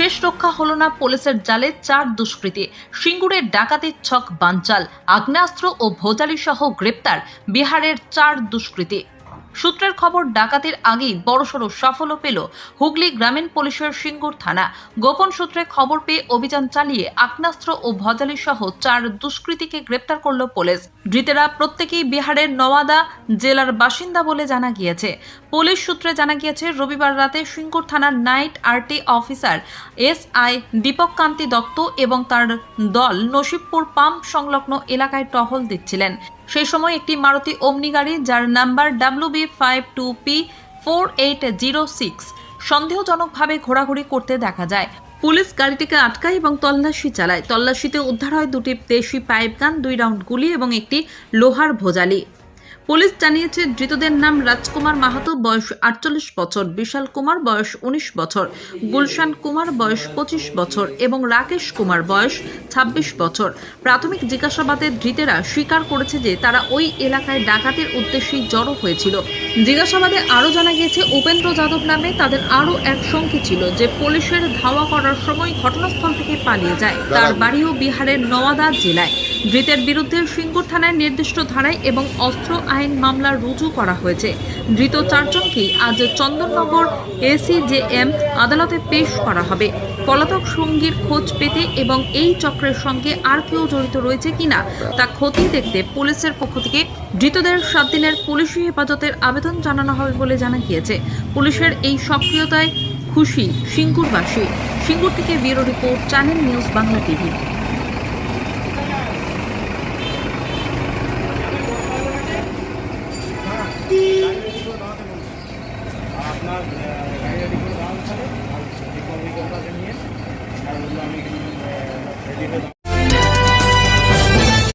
শেষ রক্ষা হলো না পুলিশের জালে 4 দুষ্কৃতী। সিঙ্গুরের ডাকাতির ছক বানচাল, আগ্নেয়াস্ত্র ও ভোজালি সহ গ্রেপ্তার বিহারের 4 দুষ্কৃতী। সূত্রের খবর, ডাকাতির আগেই বড়সড় সাফল্য পেল হুগলি গ্রামীণ পুলিশের সিঙ্গুর থানা। গোপন সূত্রে খবর পেয়ে অভিযান চালিয়ে আগ্নেয়াস্ত্র ও ভোজালি সহ 4 দুষ্কৃতীকে গ্রেপ্তার করল পুলিশ। ধৃতেরা প্রত্যেকেই বিহারের নওয়াদা জেলার বাসিন্দা বলে জানা গিয়েছে। পুলিশ সূত্রে জানা গিয়েছে, রবিবার রাতে সিঙ্গুর থানার night RT officer SI Dipak Kanti Dutta এবং তার দল নসিবপুর পাম্প সংলগ্ন এলাকায় টহল দিচ্ছিলেন। সেই সময় একটি মারুতি ওমনি গাড়ি, যার নাম্বার WB52P4806 সন্দেহজনকভাবে ঘোরাঘুরি করতে দেখা যায়। পুলিশ গাড়িটিকে আটকায় এবং তল্লাশি চালায়। তল্লাশিতে উদ্ধার হয় 2টি দেশি পাইপগান, 2 রাউন্ড গুলি এবং একটি লোহার ভোজালি। পুলিশ জানিয়েছে, ধৃতদের নাম রাজকুমার মাহাতো, বয়স 48 বছর, বিশাল কুমার, বয়স 19 বছর, গুলশান কুমার, বয়স 25 বছর এবং রাকেশ কুমার, বয়স 26 বছর। প্রাথমিক জিজ্ঞাসাবাদে ধৃতেরা স্বীকার করেছে যে তারা ওই এলাকায় ডাকাতির উদ্দেশ্যেই জড়ো হয়েছিল। জিজ্ঞাসাবাদে আরও জানা গিয়েছে, উপেন্দ্র যাদব নামে তাদের আরও এক সঙ্গী ছিল, যে পুলিশের ধাওয়া করার সময় ঘটনাস্থল থেকে পালিয়ে যায়। তার বাড়িও বিহারের নওয়াদা জেলায়। ধৃতের বিরুদ্ধে সিঙ্গুর থানায় নির্দিষ্ট ধারায় এবং অস্ত্র আইন মামলা রুজু করা হয়েছে। ধৃত 4 জনকেই আজ চন্দননগর এসিজেএম আদালতে পেশ করা হবে। পলাতক সঙ্গীর খোঁজ পেতে এবং এই চক্রের সঙ্গে আর কেউ জড়িত রয়েছে কিনা তা খতিয়ে দেখতে পুলিশের পক্ষ থেকে ধৃতদের 7 দিনের পুলিশি হেফাজতের আবেদন জানানো হবে বলে জানা গিয়েছে। পুলিশের এই সক্রিয়তায় খুশি সিঙ্গুরবাসী। সিঙ্গুর থেকে bureau report, channel news Bangla TV. আপনার গাড়ি রেডি করে দাঁড়ান, নিয়ে আর আমি রেডি